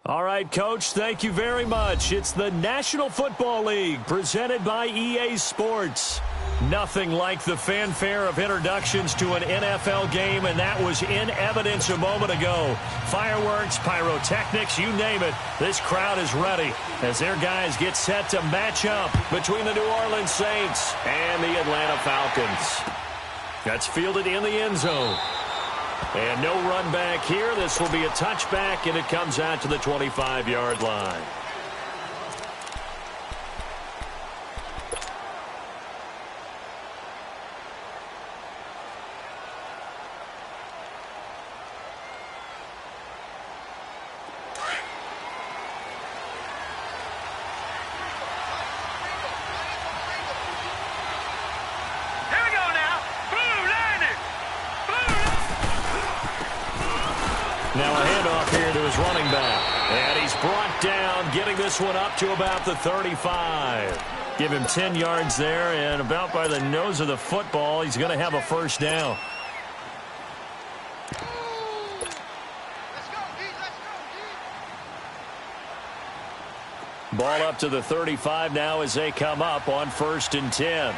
All right, Coach, thank you very much. It's the National Football League presented by EA Sports. Nothing like the fanfare of introductions to an NFL game, and that was in evidence a moment ago. Fireworks, pyrotechnics, you name it. This crowd is ready as their guys get set to match up between the New Orleans Saints and the Atlanta Falcons. That's fielded in the end zone. And no run back here. This will be a touchback, and it comes out to the 25-yard line. Now a handoff here to his running back. And he's brought down, getting this one up to about the 35. Give him 10 yards there, and about by the nose of the football, he's going to have a first down. Ball up to the 35 now as they come up on 1st and 10.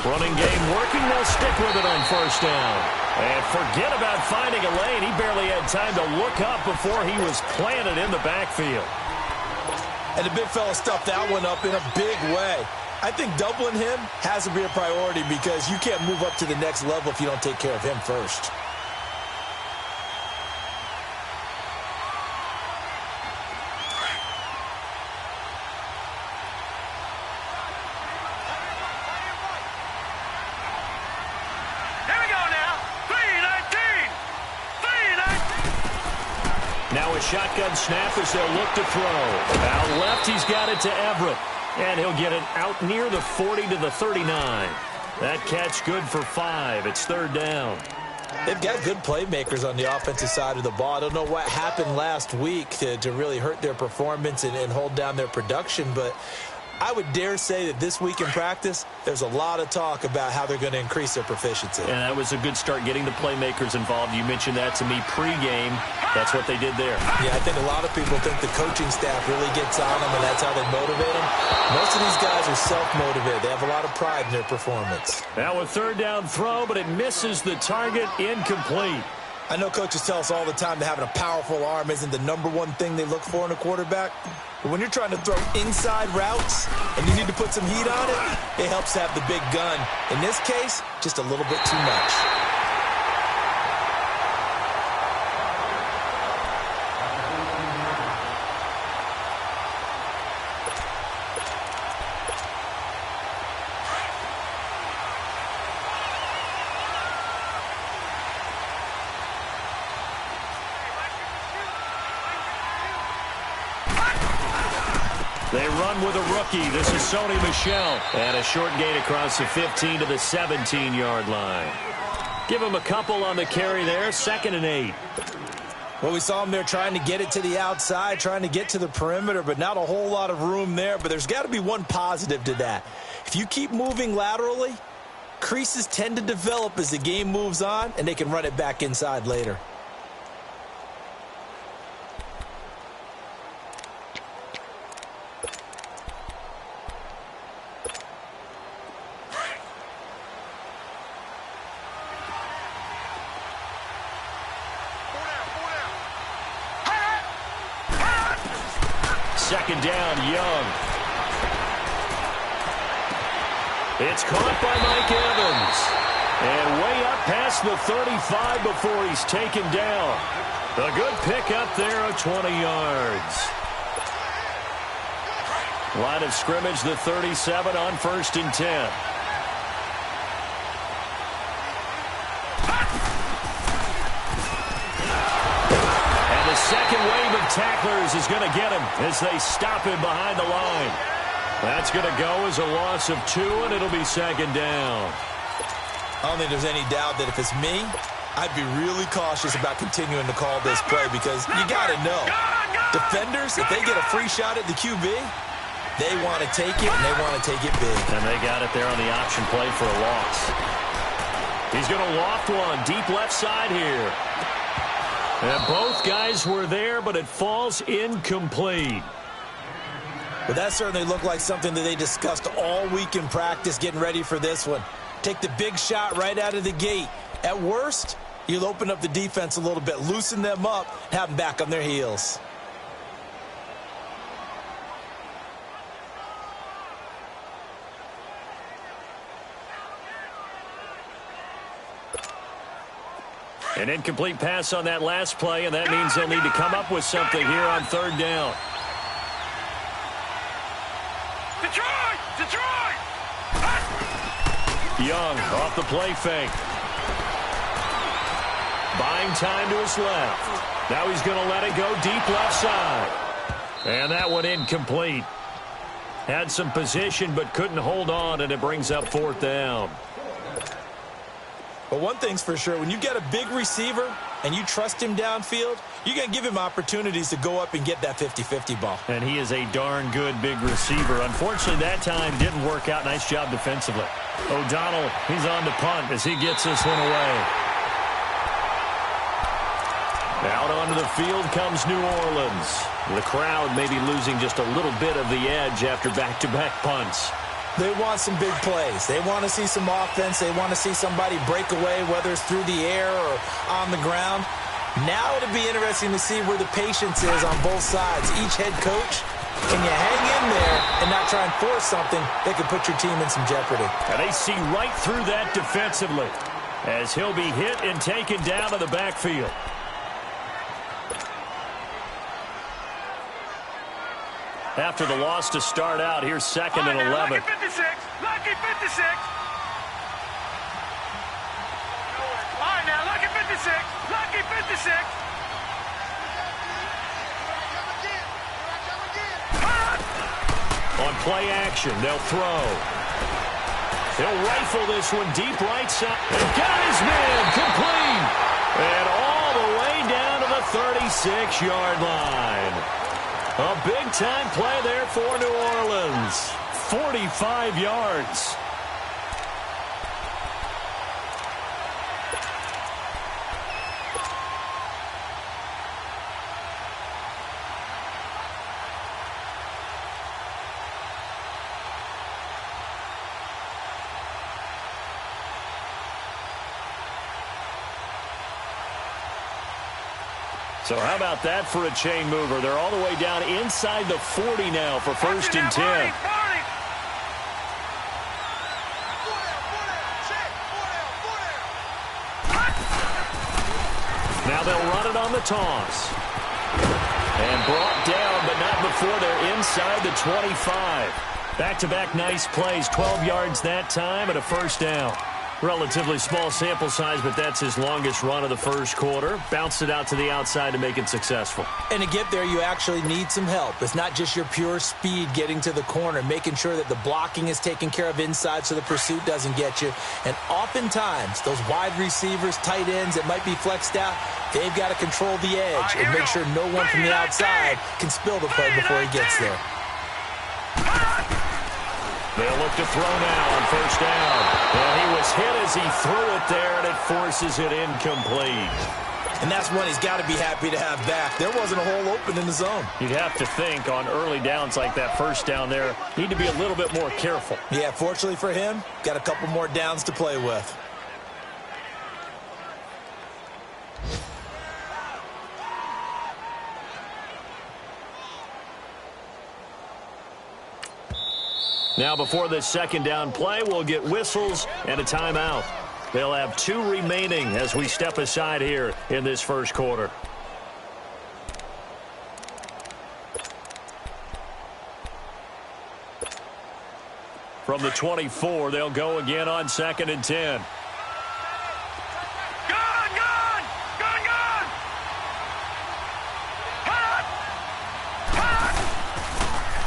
Running game working. They'll stick with it on 1st down. And forget about finding a lane. He barely had time to look up before he was planted in the backfield. And the big fella stuffed that one up in a big way. I think doubling him has to be a priority because you can't move up to the next level if you don't take care of him first. Now a shotgun snap as they'll look to throw. Out left, he's got it to Everett. And he'll get it out near the 40 to the 39. That catch good for 5. It's 3rd down. They've got good playmakers on the offensive side of the ball. I don't know what happened last week to really hurt their performance and hold down their production, but I would dare say that this week in practice, there's a lot of talk about how they're going to increase their proficiency. And that was a good start getting the playmakers involved. You mentioned that to me pregame. That's what they did there. Yeah, I think a lot of people think the coaching staff really gets on them, and that's how they motivate them. Most of these guys are self-motivated. They have a lot of pride in their performance. Now a 3rd down throw, but it misses the target. Incomplete. I know coaches tell us all the time that having a powerful arm isn't the #1 thing they look for in a quarterback. But when you're trying to throw inside routes and you need to put some heat on it, it helps to have the big gun. In this case, just a little bit too much. They run with a rookie. This is Sony Michel. And a short gain across the 15 to the 17-yard line. Give him a couple on the carry there. 2nd and 8. Well, we saw him there trying to get it to the outside, trying to get to the perimeter, but not a whole lot of room there. But there's got to be one positive to that. If you keep moving laterally, creases tend to develop as the game moves on, and they can run it back inside later. Second down, Young. It's caught by Mike Evans. And way up past the 35 before he's taken down. A good pickup there of 20 yards. Line of scrimmage, the 37 on 1st and 10. Second wave of tacklers is going to get him as they stop him behind the line. That's going to go as a loss of 2, and it'll be 2nd down. I don't think there's any doubt that if it's me, I'd be really cautious about continuing to call this play because you got to know Defenders, if they get a free shot at the QB, they want to take it, and they want to take it big. And they got it there on the option play for a loss. He's going to loft one deep left side here. And both guys were there, but it falls incomplete. But that certainly looked like something that they discussed all week in practice getting ready for this one. Take the big shot right out of the gate. At worst, you'll open up the defense a little bit, loosen them up, have them back on their heels. An incomplete pass on that last play, and that means they'll need to come up with something here on third down. Detroit! Young off the play fake. Buying time to his left. Now he's going to let it go deep left side. And that one incomplete. Had some position but couldn't hold on, and it brings up fourth down. But one thing's for sure, when you get a big receiver and you trust him downfield, you're going to give him opportunities to go up and get that 50-50 ball. And he is a darn good big receiver. Unfortunately, that time didn't work out. Nice job defensively. O'Donnell, he's on to punt as he gets this one away. Out onto the field comes New Orleans. The crowd may be losing just a little bit of the edge after back-to-back punts. They want some big plays. They want to see some offense. They want to see somebody break away, whether it's through the air or on the ground. Now it'll be interesting to see where the patience is on both sides. Each head coach, can you hang in there and not try and force something that could put your team in some jeopardy? And they see right through that defensively as he'll be hit and taken down to the backfield. After the loss to start out, here's second and 11. Lucky 56. Lucky 56. All right, now, lucky 56. Lucky 56. On play action, they'll throw. He'll rifle this one deep right side. And got his man complete. And all the way down to the 36-yard line. A big-time play there for New Orleans. 45 yards. So how about that for a chain mover? They're all the way down inside the 40 now for first and 10. Now they'll run it on the toss. And brought down, but not before they're inside the 25. Back-to-back nice plays, 12 yards that time and a first down. Relatively small sample size, but that's his longest run of the first quarter. Bounced it out to the outside to make it successful. And to get there, you actually need some help. It's not just your pure speed getting to the corner, making sure that the blocking is taken care of inside so the pursuit doesn't get you. And oftentimes, those wide receivers, tight ends that might be flexed out, they've got to control the edge and make sure no one from the outside can spill the play before he gets there. They'll look to throw now on first down. Well, he was hit as he threw it there, and it forces it incomplete. And that's one he's got to be happy to have back. There wasn't a hole open in the zone. You'd have to think on early downs like that first down there, need to be a little bit more careful. Yeah, fortunately for him, got a couple more downs to play with. Now before this second down play, we'll get whistles and a timeout. They'll have 2 remaining as we step aside here in this first quarter. From the 24, they'll go again on second and 10.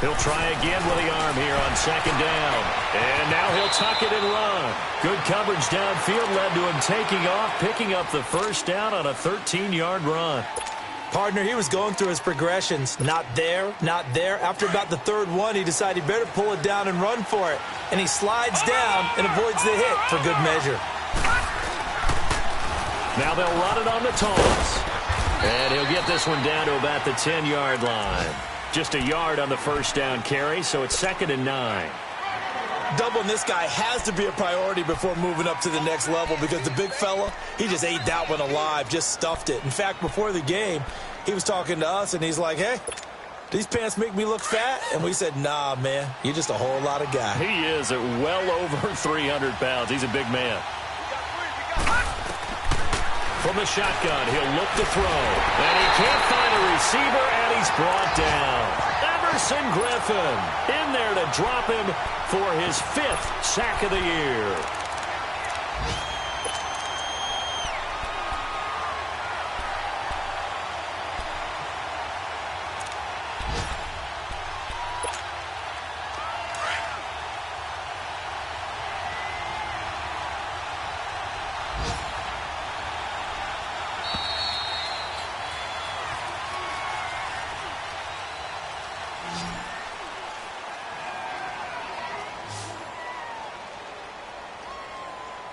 He'll try again with the arm here on second down. And now he'll tuck it and run. Good coverage downfield led to him taking off, picking up the first down on a 13-yard run. Partner, he was going through his progressions. Not there, not there. After about the third one, he decided he better pull it down and run for it. And he slides down and avoids the hit for good measure. Now they'll run it on the toss. And he'll get this one down to about the 10-yard line. Just a yard on the first down carry, so it's 2nd and 9. Doubling this guy has to be a priority before moving up to the next level because the big fella, he just ate that one alive, just stuffed it. In fact, before the game, he was talking to us, and he's like, hey, these pants make me look fat? And we said, nah, man, you're just a whole lot of guy. He is at well over 300 pounds. He's a big man. From the shotgun, he'll look to throw. And he can't find a receiver, and he's brought down. Emerson Griffin in there to drop him for his 5th sack of the year.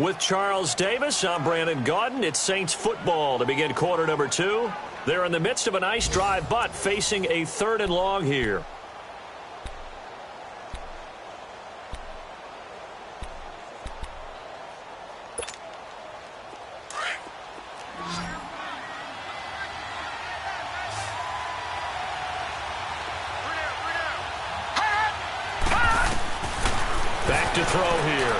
With Charles Davis, I'm Brandon Gaudin. It's Saints football to begin quarter number 2. They're in the midst of a nice drive, but facing a 3rd and long here. Back to throw here.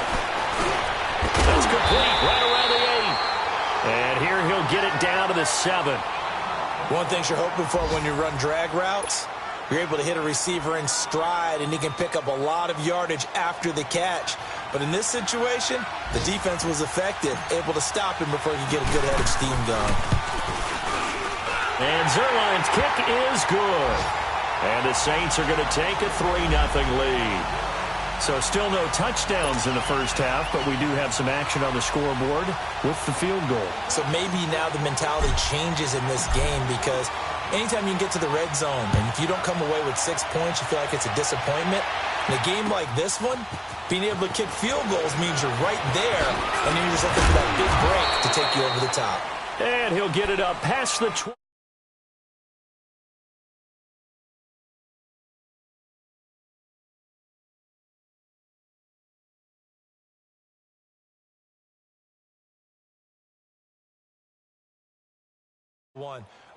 That's complete, right around the 8. And here he'll get it down to the 7. One thing you're hoping for when you run drag routes, you're able to hit a receiver in stride, and he can pick up a lot of yardage after the catch. But in this situation, the defense was effective, able to stop him before he could get a good head of steam going. And Zuerlein's kick is good. And the Saints are going to take a 3-0 lead. So still no touchdowns in the first half, but we do have some action on the scoreboard with the field goal. So maybe now the mentality changes in this game because anytime you can get to the red zone and if you don't come away with 6 points, you feel like it's a disappointment. In a game like this one, being able to kick field goals means you're right there, and then you're just looking for that big break to take you over the top. And he'll get it up past the 20.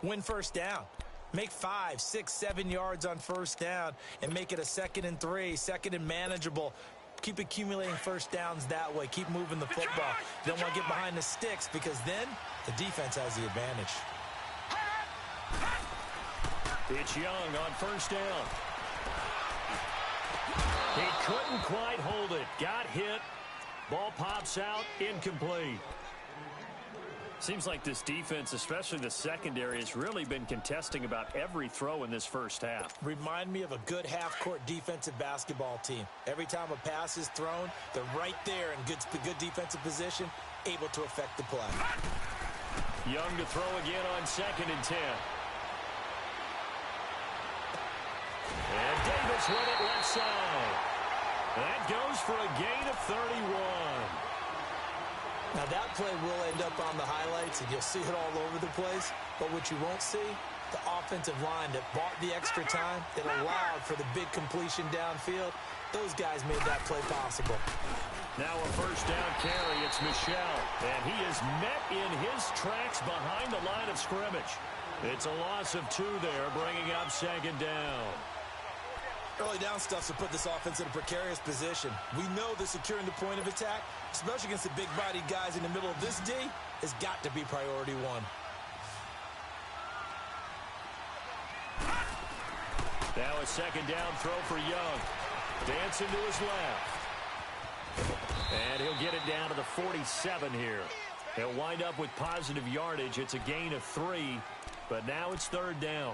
Win first down. Make 5, 6, 7 yards on first down and make it a 2nd and 3, 2nd and manageable. Keep accumulating first downs that way. Keep moving the football. You don't want to get behind the sticks because then the defense has the advantage. It's Young on first down. He couldn't quite hold it. Got hit. Ball pops out. Incomplete. Seems like this defense, especially the secondary, has really been contesting about every throw in this first half. Remind me of a good half-court defensive basketball team. Every time a pass is thrown, they're right there in good defensive position, able to affect the play. Young to throw again on 2nd and 10. And Davis with it left side. That goes for a gain of 31. Now, that play will end up on the highlights, and you'll see it all over the place. But what you won't see, the offensive line that bought the extra time, that allowed for the big completion downfield, those guys made that play possible. Now a first down carry. It's Michel, and he is met in his tracks behind the line of scrimmage. It's a loss of 2 there, bringing up 2nd down. Early down stuff to put this offense in a precarious position. We know that securing the point of attack, especially against the big-bodied guys in the middle of this D, has got to be priority 1. Now a 2nd down throw for Young. Dancing to his left. And he'll get it down to the 47 here. He'll wind up with positive yardage. It's a gain of 3, but now it's 3rd down.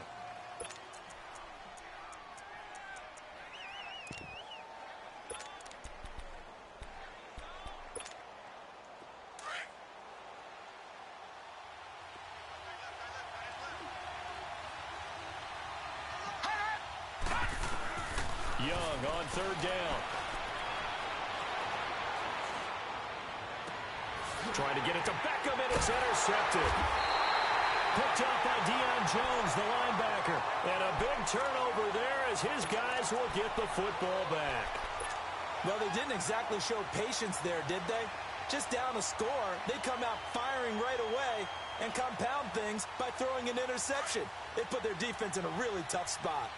Young on third down. Trying to get it to Beckham, and it's intercepted. Picked up by Deion Jones, the linebacker. And a big turnover there as his guys will get the football back. Well, they didn't exactly show patience there, did they? Just down a score, they come out firing right away and compound things by throwing an interception. It put their defense in a really tough spot.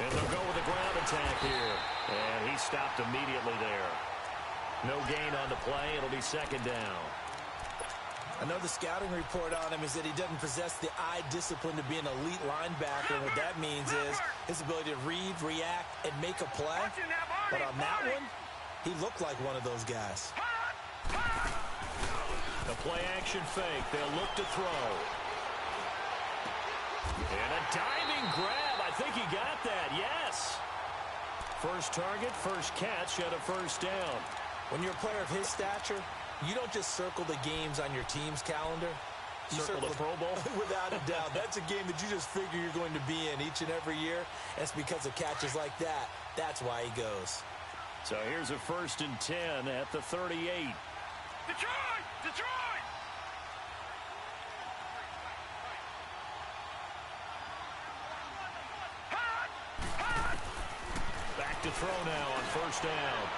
And they'll go with a ground attack here. And he stopped immediately there. No gain on the play. It'll be second down. I know the scouting report on him is that he doesn't possess the eye discipline to be an elite linebacker. And what that means is his ability to read, react, and make a play. But on that one, he looked like one of those guys. The play action fake. They'll look to throw. And a diving grab. I think he got that. Yes. First target, first catch, and a first down. When you're a player of his stature, you don't just circle the games on your team's calendar. You circle the Pro Bowl? Without a doubt. That's a game that you just figure you're going to be in each and every year. And it's because of catches like that. That's why he goes. So here's a 1st and 10 at the 38. Detroit! Detroit! Back to throw now on first down.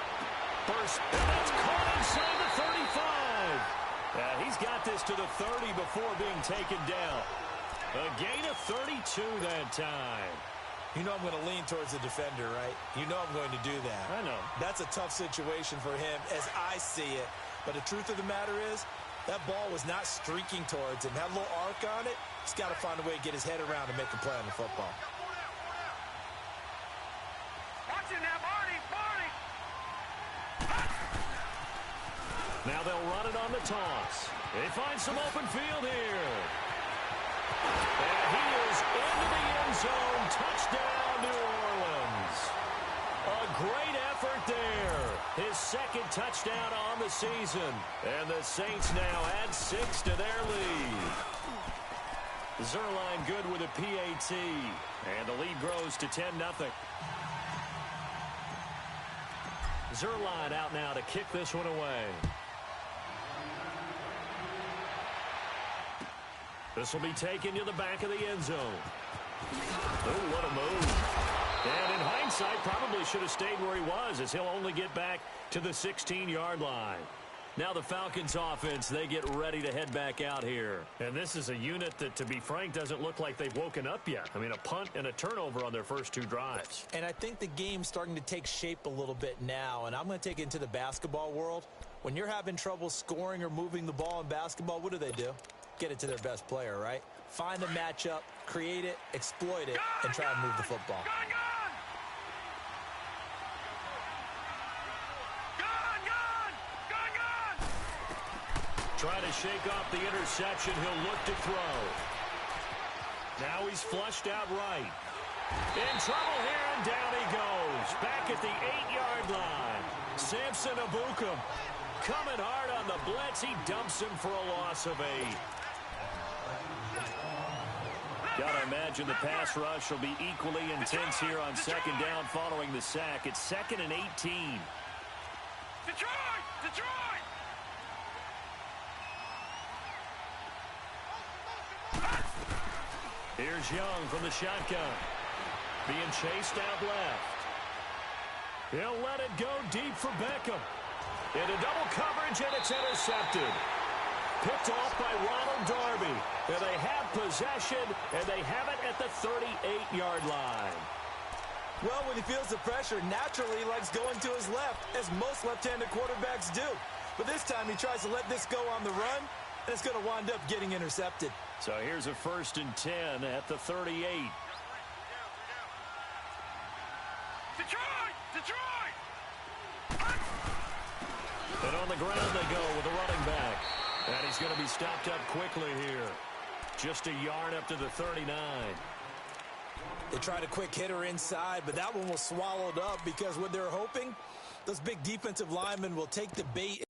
First, that's caught inside the 35. He's got this to the 30 before being taken down. A gain of 32 that time. You know I'm going to lean towards the defender, right? You know I'm going to do that. I know. That's a tough situation for him as I see it. But the truth of the matter is, that ball was not streaking towards him. Had a little arc on it. He's got to find a way to get his head around and make a play on the football. Watch it now, Barney! Barney! Now they'll run it on the toss. They find some open field here. And he is into the end zone. Touchdown, New Orleans. A great effort there. His second touchdown on the season. And the Saints now add 6 to their lead. Zuerlein good with a PAT. And the lead grows to 10-0. Zuerlein out now to kick this one away. This will be taken to the back of the end zone. Oh, what a move. And in hindsight, probably should have stayed where he was, as he'll only get back to the 16-yard line. Now the Falcons offense, they get ready to head back out here. And this is a unit that, to be frank, doesn't look like they've woken up yet. I mean, a punt and a turnover on their first 2 drives. And I think the game's starting to take shape a little bit now. And I'm going to take it into the basketball world. When you're having trouble scoring or moving the ball in basketball, what do? Get it to their best player, right? Find a matchup, create it, exploit it, and try and move the football. Try to shake off the interception. He'll look to throw. Now he's flushed out right. In trouble here, and down he goes. Back at the 8-yard line. Samson Ebukam coming hard on the blitz. He dumps him for a loss of 8. Gotta imagine the pass rush will be equally intense here on second down following the sack. It's 2nd and 18. Detroit! Detroit! Here's Young from the shotgun. Being chased out left. He'll let it go deep for Beckham. Into double coverage, and it's intercepted. Picked off by Ronald Darby. And they have possession, and they have it at the 38-yard line. Well, when he feels the pressure, naturally he likes going to his left, as most left-handed quarterbacks do. But this time he tries to let this go on the run, and it's going to wind up getting intercepted. So here's a 1st and 10 at the 38. Detroit! Detroit! And on the ground they go with a running back. And he's going to be stopped up quickly here. Just a yard up to the 39. They tried a quick hitter inside, but that one was swallowed up because what they're hoping, those big defensive linemen will take the bait.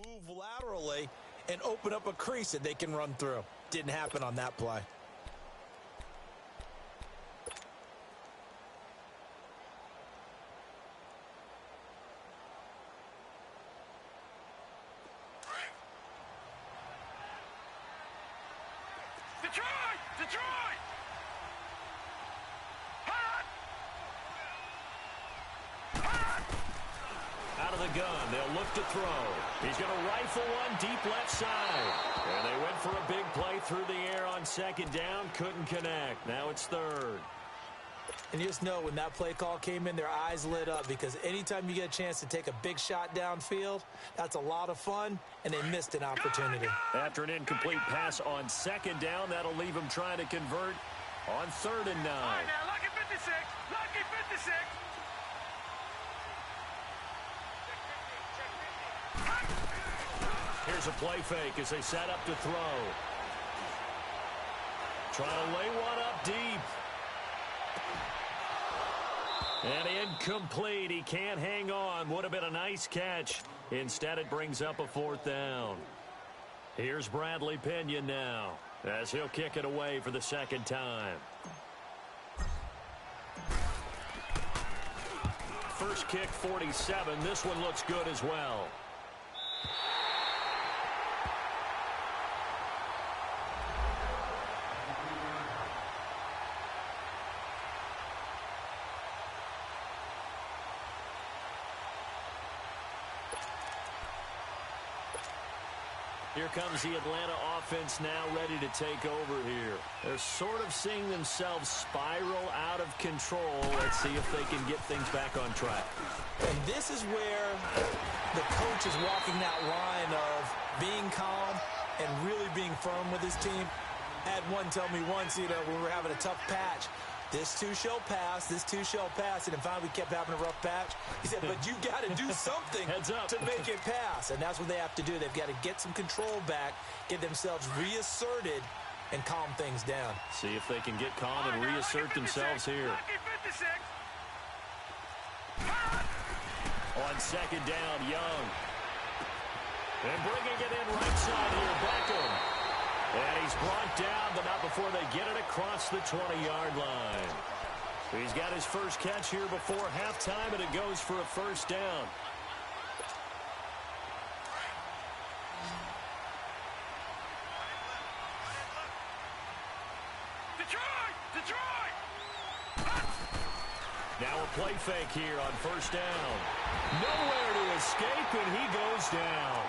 move laterally and open up a crease that they can run through. Didn't happen on that play. Detroit! Detroit! Hot! Hot! Out of the gun, they'll look to throw. He's going to rifle one deep left side. And they went for a big play through the air on second down. Couldn't connect. Now it's third. And you just know when that play call came in, their eyes lit up, because anytime you get a chance to take a big shot downfield, that's a lot of fun, and they missed an opportunity. After an incomplete pass on second down, that'll leave them trying to convert on 3rd and 9. All right, now, lucky 56. Lucky 56. Here's a play fake as they set up to throw. Trying to lay one up deep. And incomplete. He can't hang on. Would have been a nice catch. Instead, it brings up a 4th down. Here's Bradley Pinion now as he'll kick it away for the second time. First kick, 47. This one looks good as well. Here comes the Atlanta offense now ready to take over here. They're sort of seeing themselves spiral out of control. Let's see if they can get things back on track. And this is where the coach is walking that line of being calm and really being firm with his team. I had one tell me once, when we were having a tough patch, this too shall pass, this too shall pass, and then finally we kept having a rough patch. He said, but you got to do something Heads up. to make it pass, and that's what they have to do. They've got to get some control back, get themselves reasserted, and calm things down. See if they can get calm and reassert themselves here. Lucky 56. On second down, Young. And bringing it in right side here, Beckham. And he's brought down, but not before they get it across the 20-yard line. He's got his first catch here before halftime, and it goes for a 1st down. Detroit! Detroit! Now a play fake here on 1st down. Nowhere to escape, and he goes down.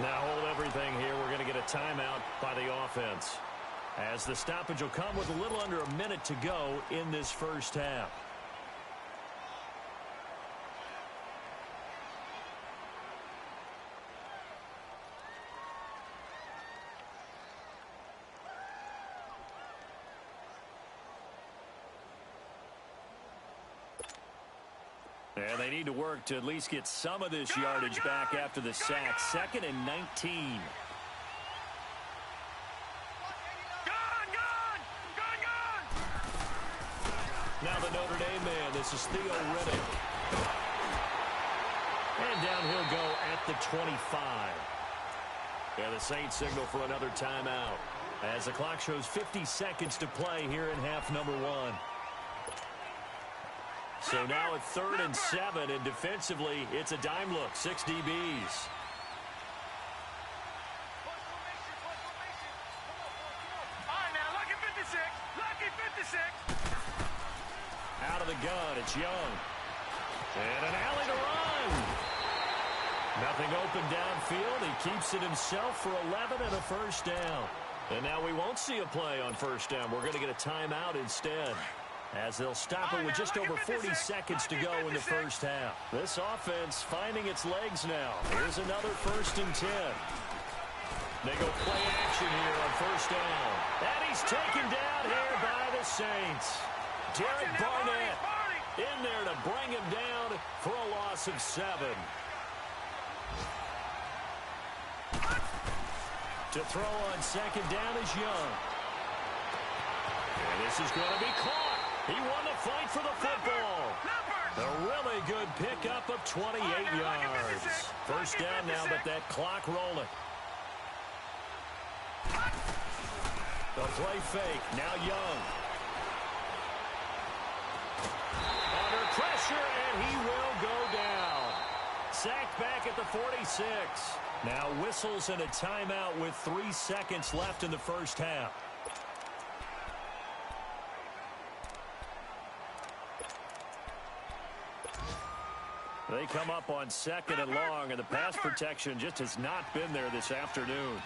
Now hold everything here. We're going to get a timeout by the offense, as the stoppage will come with a little under a minute to go in this first half. And they need to work to at least get some of this yardage back after the sack. 2nd and 19. Now the Notre Dame man. This is Theo Riddick. And down he'll go at the 25. And the Saints signal for another timeout, as the clock shows 50 seconds to play here in half number 1. So now it's 3rd and 7, and defensively, it's a dime look. 6 DBs. All right, now, lucky 56. Lucky 56. Out of the gun, it's Young. And an alley to run. Nothing open downfield. He keeps it himself for 11 and a 1st down. And now we won't see a play on 1st down. We're going to get a timeout instead, as they'll stop it with just over 40 seconds to go in the first half. This offense finding its legs now. Here's another 1st and 10. They go play action here on 1st down. And he's taken down here by the Saints. Derek Barnett in there to bring him down for a loss of 7. To throw on second down is Young. And this is going to be caught. He won the fight for the football. A really good pickup of 28 yards. First down now, but that clock rolling. The play fake. Now Young. Under pressure, and he will go down. Sacked back at the 46. Now whistles and a timeout with 3 seconds left in the first half. They come up on 2nd and long, and the pass protection just has not been there this afternoon.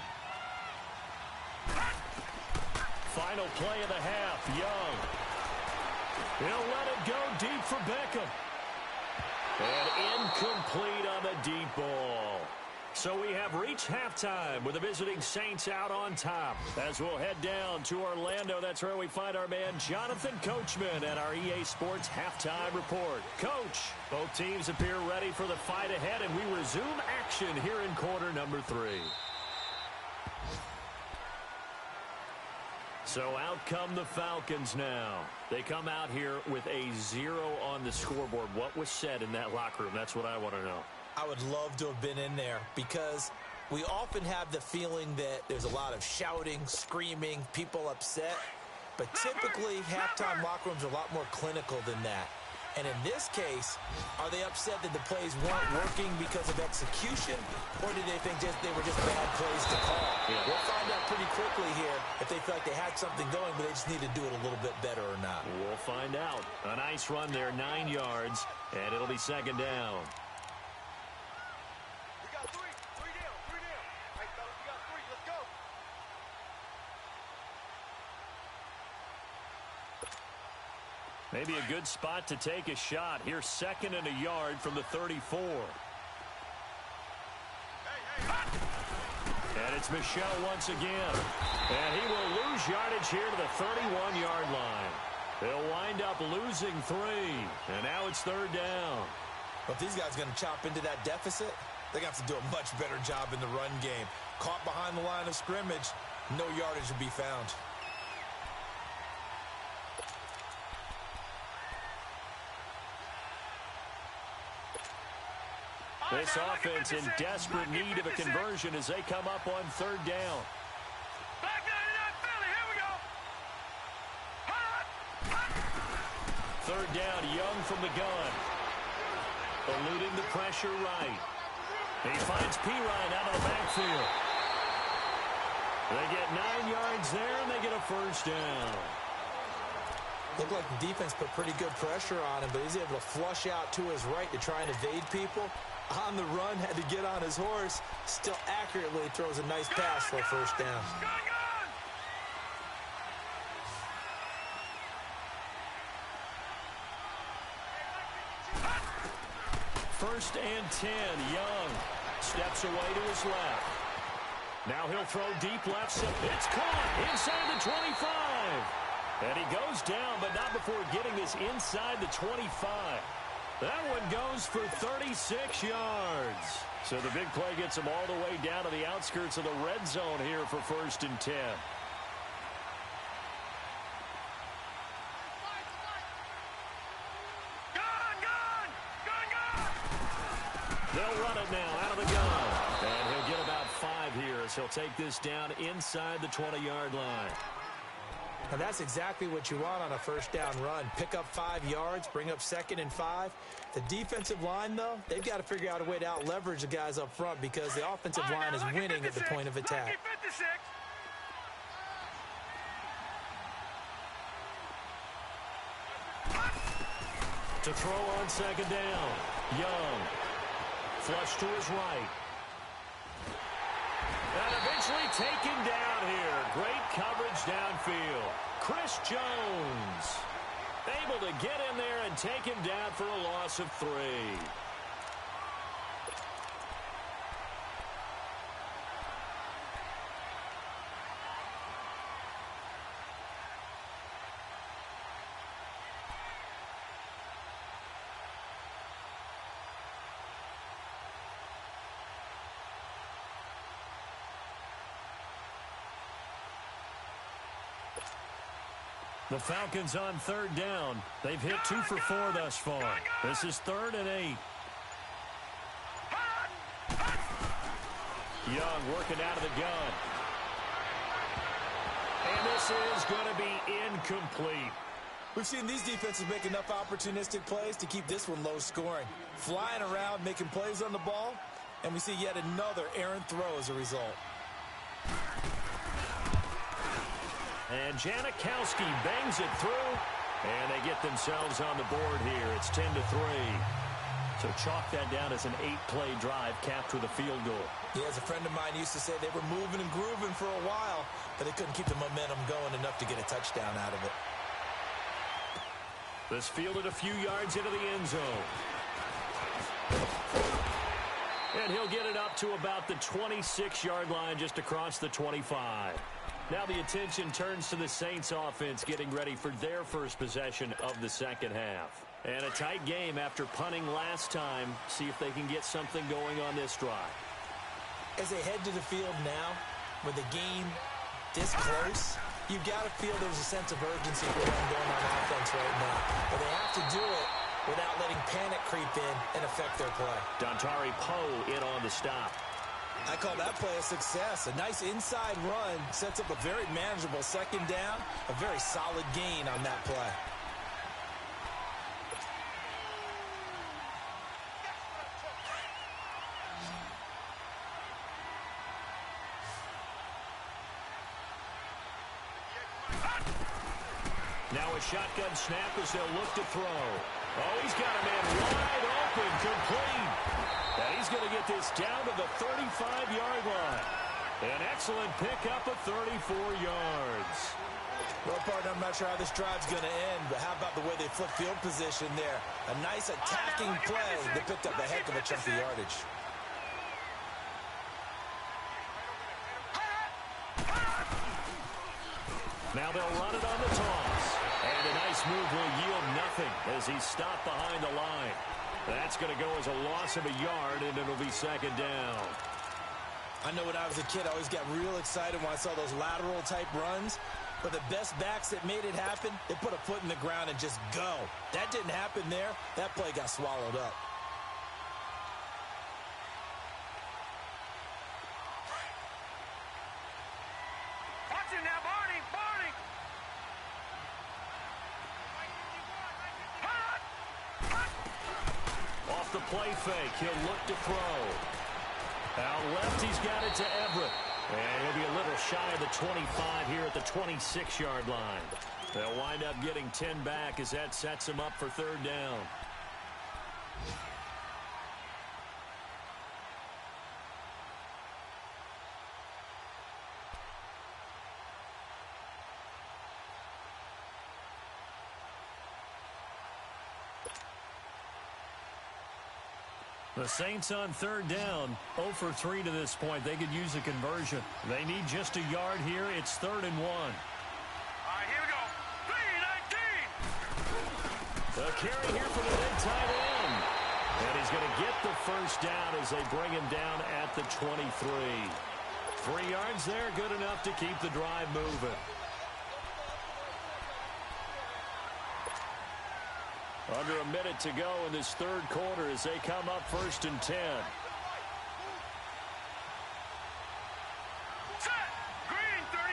Final play of the half, Young. He'll let it go deep for Beckham. And incomplete on the deep ball. So we have reached halftime with the visiting Saints out on top. As we'll head down to Orlando, that's where we find our man Jonathan Coachman at our EA Sports Halftime Report. Coach, both teams appear ready for the fight ahead, and we resume action here in quarter number 3. So out come the Falcons now. They come out here with a 0 on the scoreboard. What was said in that locker room? That's what I want to know. I would love to have been in there because we often have the feeling that there's a lot of shouting, screaming, people upset. But typically, halftime locker rooms are a lot more clinical than that. And in this case, are they upset that the plays weren't working because of execution, or did they think they were just bad plays to call? Yeah. We'll find out pretty quickly here if they feel like they had something going, but they just need to do it a little bit better or not. We'll find out. A nice run there, 9 yards, and it'll be 2nd down. We got three down. Hey, fellas, we got 3. Let's go. Maybe a good spot to take a shot. Here's 2nd and a yard from the 34. And it's Michel once again. And he will lose yardage here to the 31-yard line. They'll wind up losing 3. And now it's 3rd down. Well, if these guys are going to chop into that deficit, they're going to have to do a much better job in the run game. Caught behind the line of scrimmage, no yardage to be found. This offense in desperate need of a conversion as they come up on 3rd down. Back 99 Philly, here we go. 3rd down, Young from the gun. Eluding the pressure right. He finds Pirine out of the backfield. They get 9 yards there, and they get a 1st down. Looked like the defense put pretty good pressure on him, but he's able to flush out to his right to try and evade people. On the run, had to get on his horse. Still accurately throws a nice pass for a 1st down. Gun! 1st and 10, Young steps away to his left. Now he'll throw deep left. It's caught inside the 25. And he goes down, but not before getting this inside the 25. That one goes for 36 yards. So the big play gets him all the way down to the outskirts of the red zone here for 1st and 10. They'll run it now out of the gun. And he'll get about 5 here as he'll take this down inside the 20-yard line. Now that's exactly what you want on a 1st down run. Pick up 5 yards, bring up 2nd and 5. The defensive line, though, they've got to figure out a way to out-leverage the guys up front because the offensive line is winning at the point of attack. To throw on 2nd down, Young. Flush to his right. And eventually taken down here. Great coverage downfield. Chris Jones able to get in there and take him down for a loss of 3. The Falcons on 3rd down. They've hit 2 for 4 thus far. This is 3rd and 8. Young working out of the gun. And this is going to be incomplete. We've seen these defenses make enough opportunistic plays to keep this one low scoring. Flying around, making plays on the ball, and we see yet another errant throw as a result. And Janikowski bangs it through, and they get themselves on the board here. It's 10-3. So chalk that down as an 8-play drive capped with a field goal. Yeah, as a friend of mine used to say, they were moving and grooving for a while, but they couldn't keep the momentum going enough to get a touchdown out of it. This fielded a few yards into the end zone. And he'll get it up to about the 26-yard line just across the 25. Now the attention turns to the Saints offense getting ready for their first possession of the second half. And a tight game after punting last time. See if they can get something going on this drive. As they head to the field now, with the game this close, you've got to feel there's a sense of urgency for them going on offense right now. But they have to do it without letting panic creep in and affect their play. Dontari Poe in on the stop. I call that play a success. A nice inside run sets up a very manageable second down. A very solid gain on that play. Now a shotgun snap as they'll look to throw. Oh, he's got a man wide open, complete. And he's going to get this down to the 35-yard line. An excellent pickup of 34 yards. Well, partner, I'm not sure how this drive's going to end, but how about the way they flip field position there? A nice attacking play that picked up a heck of a chunk of yardage. Now they'll run it on the toss. And a nice move will yield nothing as he's stopped behind the line. That's going to go as a loss of a yard, and it'll be second down. I know when I was a kid, I always got real excited when I saw those lateral-type runs. But the best backs that made it happen, they put a foot in the ground and just go. That didn't happen there. That play got swallowed up. Watch it now, Barney! Barney! Off the play fake, he'll look to throw. Out left, he's got it to Everett. And he'll be a little shy of the 25 here at the 26-yard line. They'll wind up getting 10 back as that sets him up for third down. The Saints on third down, 0 for 3 to this point. They could use a conversion. They need just a yard here. It's 3rd and 1. All right, here we go. 3-19. The carry here for the big tight end. And he's going to get the first down as they bring him down at the 23. 3 yards there, good enough to keep the drive moving. Under a minute to go in this third quarter as they come up 1st and 10. Set. Green 39.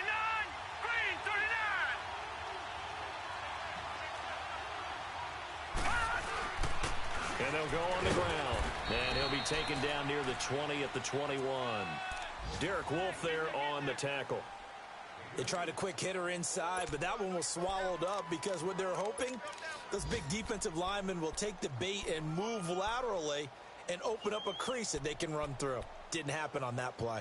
Green 39. And they'll go on the ground. And he'll be taken down near the 20 at the 21. Derek Wolfe there on the tackle. They tried a quick hitter inside, but that one was swallowed up because what they're hoping, those big defensive linemen will take the bait and move laterally and open up a crease that they can run through. Didn't happen on that play.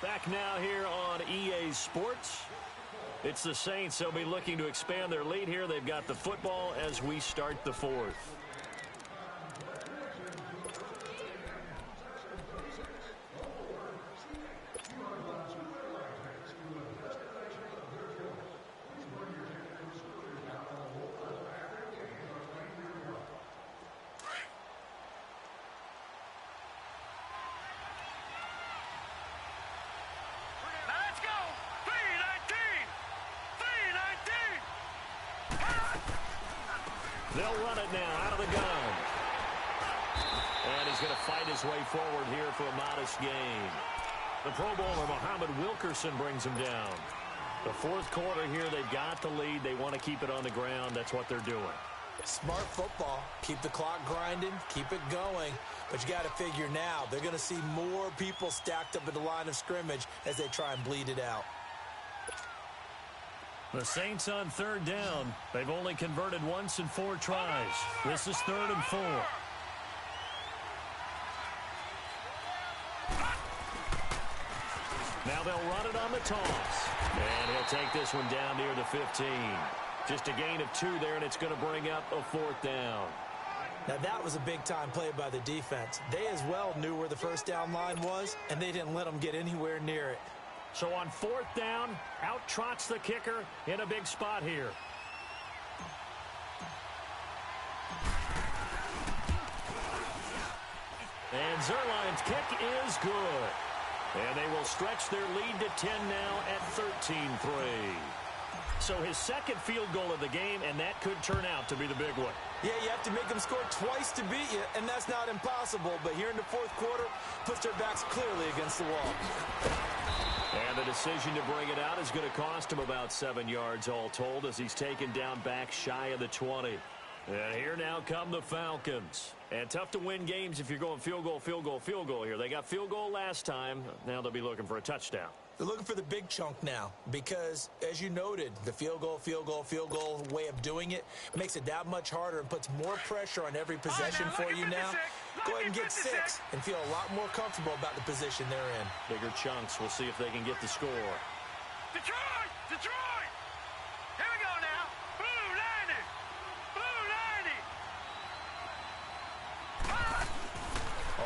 Back now here on EA Sports. It's the Saints. They'll be looking to expand their lead here. They've got the football as we start the fourth. They'll run it now out of the gun. And he's going to fight his way forward here for a modest gain. The Pro Bowler, Muhammad Wilkerson, brings him down. The fourth quarter here, they've got the lead. They want to keep it on the ground. That's what they're doing. Smart football. Keep the clock grinding. Keep it going. But you got to figure now, they're going to see more people stacked up at the line of scrimmage as they try and bleed it out. The Saints on third down. They've only converted once in 4 tries. This is 3rd and 4. Now they'll run it on the toss. And he'll take this one down near the 15. Just a gain of 2 there, and it's going to bring up a 4th down. Now that was a big-time play by the defense. They as well knew where the first down line was, and they didn't let them get anywhere near it. So on 4th down, out trots the kicker in a big spot here. And L2lr's kick is good. And they will stretch their lead to 10 now at 13-3. So his second field goal of the game, and that could turn out to be the big one. Yeah, you have to make them score twice to beat you, and that's not impossible. But here in the fourth quarter, puts their backs clearly against the wall. And the decision to bring it out is going to cost him about 7 yards all told as he's taken down back shy of the 20. And here now come the Falcons. And tough to win games if you're going field goal, field goal, field goal here. They got field goal last time. Now they'll be looking for a touchdown. They're looking for the big chunk now because, as you noted, the field goal way of doing it makes it that much harder and puts more pressure on every possession for you now. Go ahead and get 6 and feel a lot more comfortable about the position they're in. Bigger chunks. We'll see if they can get the score. Detroit! Detroit! Here we go now. Blue 90! Blue 90!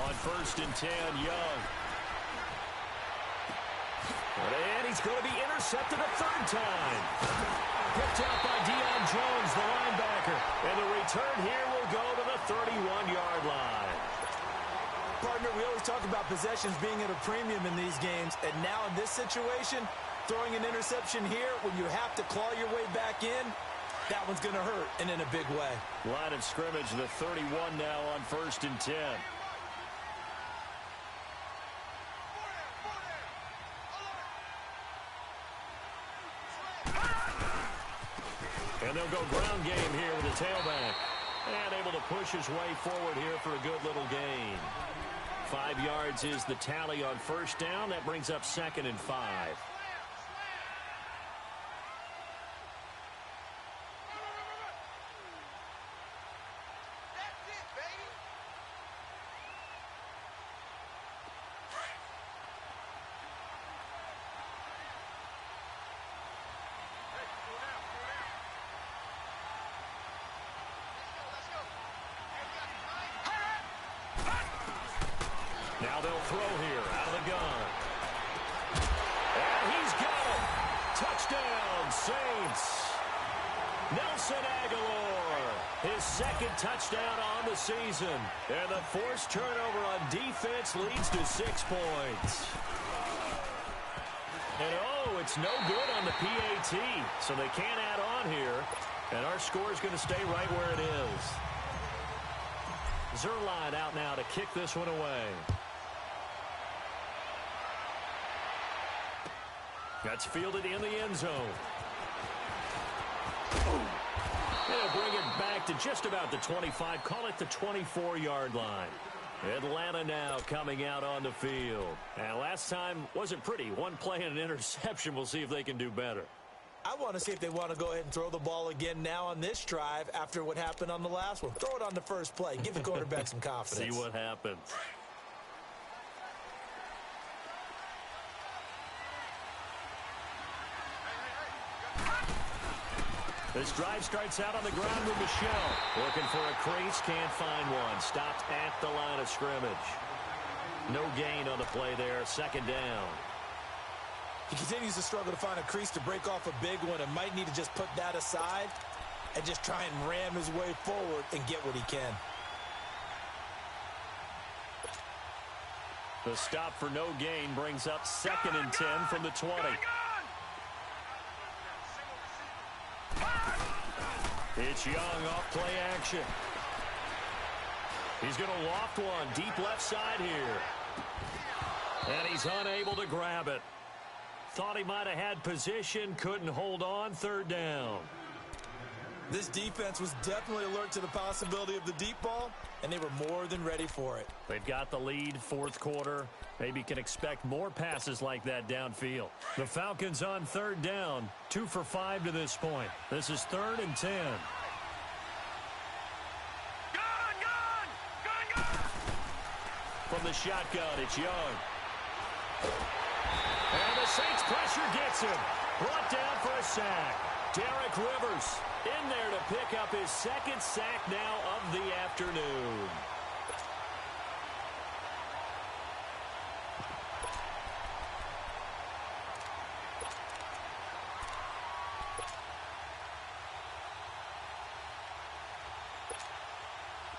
On 1st and 10, Young. And he's going to be intercepted a 3rd time. Picked out by Deion Jones, the linebacker. And the return here will go to the 31-yard line. Partner, we always talk about possessions being at a premium in these games. And now in this situation, throwing an interception here when you have to claw your way back in, that one's going to hurt, and in a big way. Line of scrimmage, the 31 now on 1st and 10. And they'll go ground game here with the tailback. And able to push his way forward here for a good little gain. 5 yards is the tally on 1st down. That brings up 2nd and 5. Now they'll throw here out of the gun. And he's got it. Touchdown, Saints. Nelson Aguilar, his 2nd touchdown on the season. And the forced turnover on defense leads to 6 points. And oh, it's no good on the PAT, so they can't add on here. And our score is going to stay right where it is. L2lr out now to kick this one away. That's fielded in the end zone. They'll bring it back to just about the 25. Call it the 24-yard line. Atlanta now coming out on the field. And last time wasn't pretty. One play and an interception. We'll see if they can do better. I want to see if they want to go ahead and throw the ball again now on this drive after what happened on the last one. Throw it on the first play. Give the quarterback some confidence. See what happens. This drive starts out on the ground with Michelle. Looking for a crease, can't find one. Stopped at the line of scrimmage. No gain on the play there, second down. He continues to struggle to find a crease to break off a big one and might need to just put that aside and just try and ram his way forward and get what he can. The stop for no gain brings up 2nd and 10 from the 20. It's Young off play action. He's going to loft one deep left side here. And he's unable to grab it. Thought he might have had position, couldn't hold on, 3rd down. This defense was definitely alert to the possibility of the deep ball, and they were more than ready for it. They've got the lead, 4th quarter. Maybe can expect more passes like that downfield. The Falcons on 3rd down, 2 for 5 to this point. This is 3rd and 10. Gun! From the shotgun, it's Young. And the Saints pressure gets him. Brought down for a sack. Derek Rivers in there to pick up his 2nd sack now of the afternoon.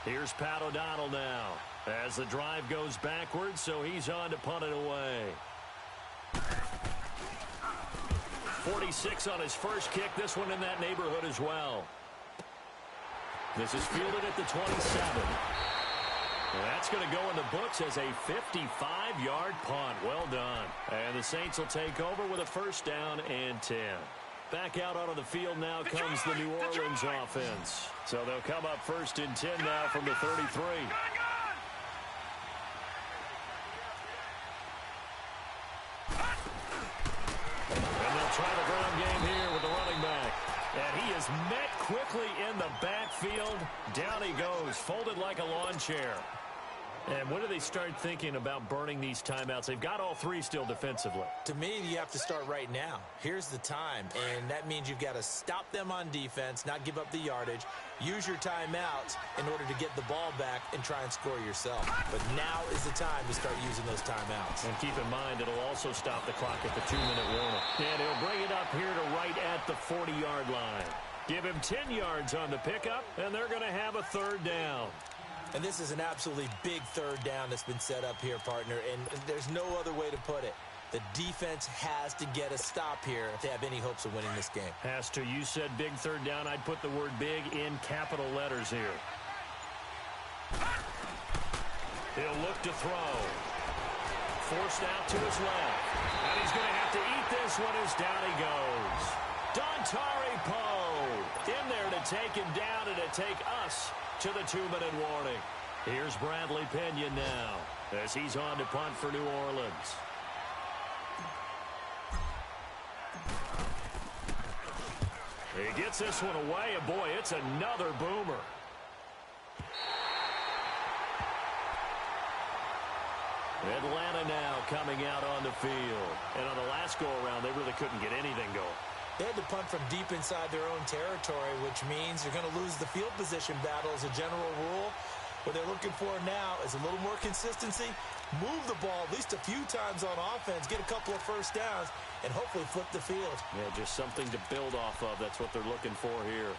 Here's Pat O'Donnell now as the drive goes backwards, so he's on to punt it away. 46 on his first kick. This one in that neighborhood as well. This is fielded at the 27. And that's going to go in the books as a 55-yard punt. Well done. And the Saints will take over with a 1st down and 10. Back out onto the field now comes the New Orleans offense. So they'll come up 1st and 10 now from the 33. Try the ground game here with the running back. And he is met quickly in the backfield. Down he goes, folded like a lawn chair. And when do they start thinking about burning these timeouts? They've got all 3 still defensively. To me, you have to start right now. Here's the time, and that means you've got to stop them on defense, not give up the yardage, use your timeouts in order to get the ball back and try and score yourself. But now is the time to start using those timeouts. And keep in mind, it'll also stop the clock at the 2-minute warning. And he'll bring it up here to right at the 40-yard line. Give him 10 yards on the pickup, and they're going to have a 3rd down. And this is an absolutely big 3rd down that's been set up here, partner, and there's no other way to put it. The defense has to get a stop here if they have any hopes of winning this game. Has to. You said big 3rd down. I'd put the word big in capital letters here. He'll look to throw. Forced out to his left. And he's going to have to eat this one as down he goes. Dontari Poe in there to take him down and to take us to the 2-minute warning. Here's Bradley Pinion now as he's on to punt for New Orleans. He gets this one away, and boy, it's another boomer. Atlanta now coming out on the field. And on the last go-around, they really couldn't get anything going. They had to punt from deep inside their own territory, which means they're going to lose the field position battle as a general rule. What they're looking for now is a little more consistency, move the ball at least a few times on offense, get a couple of 1st downs, and hopefully flip the field. Yeah, just something to build off of. That's what they're looking for here.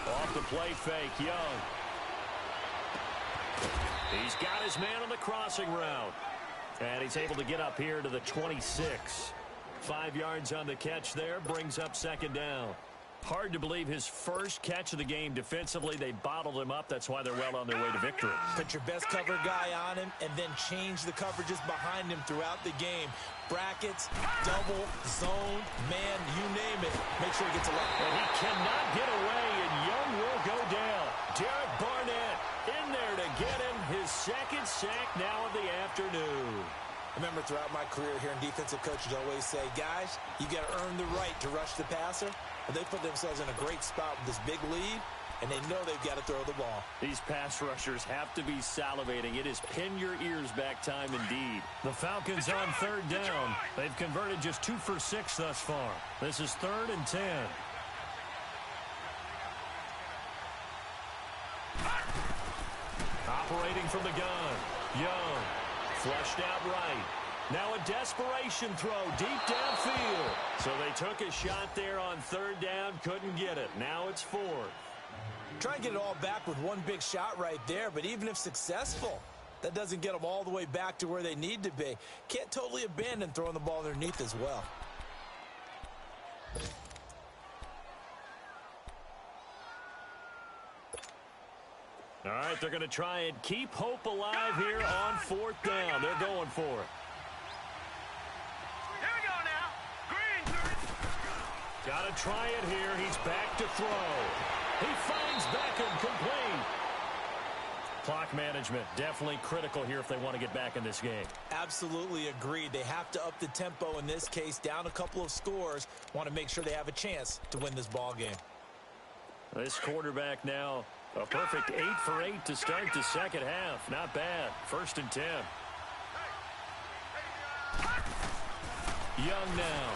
Off the play fake, Young. He's got his man on the crossing route. And he's able to get up here to the 26. 5 yards on the catch there, brings up 2nd down. Hard to believe his first catch of the game defensively. They bottled him up. That's why they're well on their way to victory. Put your best cover guy on him and then change the coverages behind him throughout the game. Brackets, double, zone, man, you name it. Make sure he gets a lot. And he cannot get away, and Young will go down. Derek Barnett in there to get him his 2nd sack now of the afternoon. Remember, throughout my career here in defensive coaches always say, guys, you got to earn the right to rush the passer. But they put themselves in a great spot with this big lead. and they know they've got to throw the ball. These pass rushers have to be salivating. It is pin your ears back time indeed. The Falcons on third down. They've converted just 2 for 6 thus far. This is 3rd and 10. Operating from the gun. Young. Flushed out right. Now a desperation throw deep downfield. So they took a shot there on 3rd down. Couldn't get it. Now it's 4th. Try and get it all back with one big shot right there, but even if successful, that doesn't get them all the way back to where they need to be. Can't totally abandon throwing the ball underneath as well. All right, they're going to try and keep hope alive here on 4th down. They're going for it. Here we go now. Green. Got to try it here. He's back to throw. He finds Beckham complete. Clock management definitely critical here if they want to get back in this game. Absolutely agreed. They have to up the tempo in this case, down a couple of scores. Want to make sure they have a chance to win this ball game. This quarterback now, a perfect 8 for 8 to start the second half. Not bad. 1st and 10. Young now,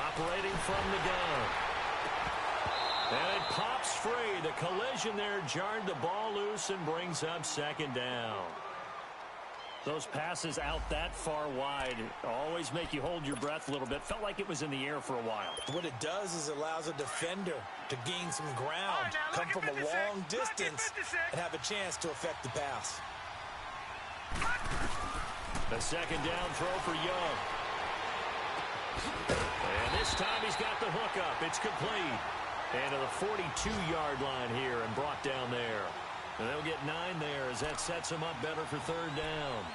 operating from the gun. And it pops free. The collision there jarred the ball loose and brings up 2nd down. Those passes out that far wide always make you hold your breath a little bit. Felt like it was in the air for a while. What it does is it allows a defender to gain some ground, come from a long distance, and have a chance to affect the pass. The 2nd down throw for Young. And this time he's got the hook up. It's complete. And to the 42-yard line here and brought down there. And they'll get 9 there as that sets them up better for 3rd down.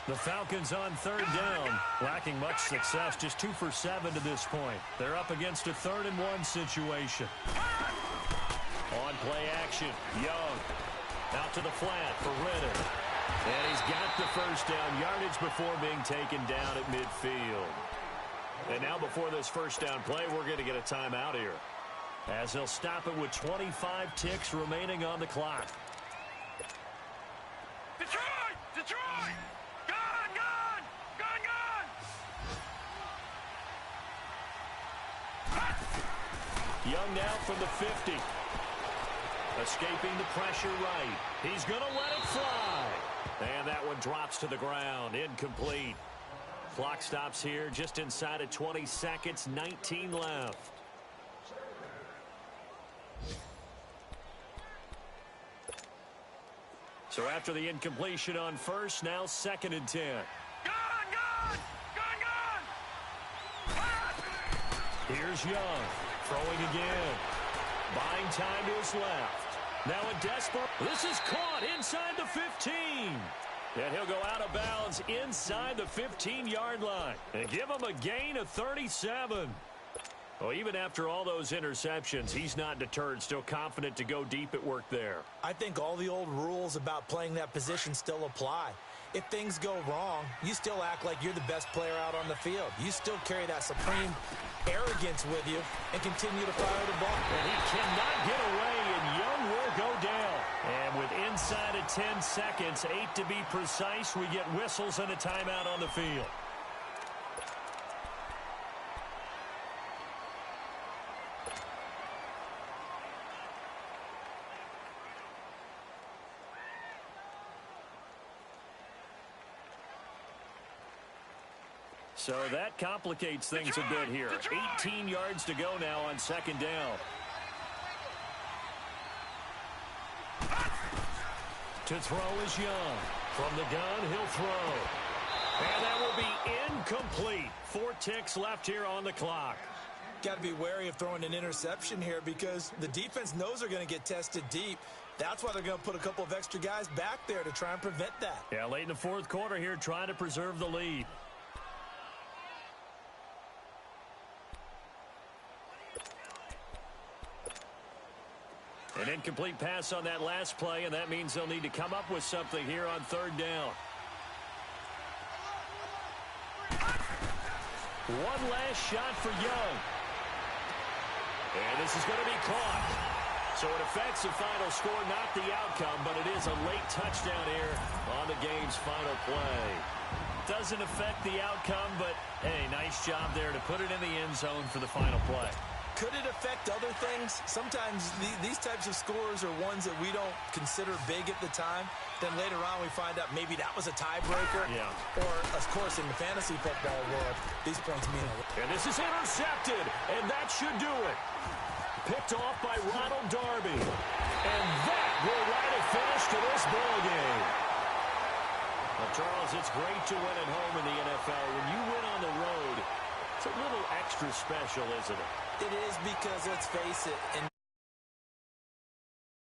The Falcons on 3rd down, lacking much success, just 2 for 7 to this point. They're up against a 3rd and 1 situation. On play action, Young out to the flat for Renner. And he's got the 1st down yardage before being taken down at midfield. And now before this 1st down play, we're going to get a timeout here, as they'll stop it with 25 ticks remaining on the clock. Detroit! Detroit! Gone! Gone! Gone! Gone! Young now from the 50. Escaping the pressure right. He's going to let it fly. And that one drops to the ground. Incomplete. Clock stops here just inside of 20 seconds. 19 left. So after the incompletion on 1st, now 2nd and 10. Gone! Gone! Gone! Gone! Here's Young, throwing again. Buying time to his left. Now a desperate. This is caught inside the 15. And he'll go out of bounds inside the 15-yard line. And give him a gain of 37. Well, even after all those interceptions, he's not deterred, still confident to go deep at work there. I think all the old rules about playing that position still apply. If things go wrong, you still act like you're the best player out on the field. You still carry that supreme arrogance with you and continue to fire the ball. And he cannot get away, and Young will go down. And with inside of 10 seconds, 8 to be precise, we get whistles and a timeout on the field. So that complicates things a bit here. 18 yards to go now on 2nd down. To throw is Young. From the gun, he'll throw. And that will be incomplete. 4 ticks left here on the clock. Got to be wary of throwing an interception here because the defense knows they're going to get tested deep. That's why they're going to put a couple of extra guys back there to try and prevent that. Yeah, late in the 4th quarter here, trying to preserve the lead. An incomplete pass on that last play, and that means they'll need to come up with something here on 3rd down. One last shot for Young. And this is going to be caught. So it affects the final score, not the outcome, but it is a late touchdown here on the game's final play. Doesn't affect the outcome, but, hey, nice job there to put it in the end zone for the final play. Could it affect other things? Sometimes these types of scores are ones that we don't consider big at the time. Then later on we find out maybe that was a tiebreaker. Yeah. Or, of course, in the fantasy football world, these points mean a lot. And this is intercepted, and that should do it. Picked off by Ronald Darby. And that will write a finish to this ball game. Well, Charles, it's great to win at home in the NFL. When you win on the road, it's a little extra special, isn't it? It is because, let's face it,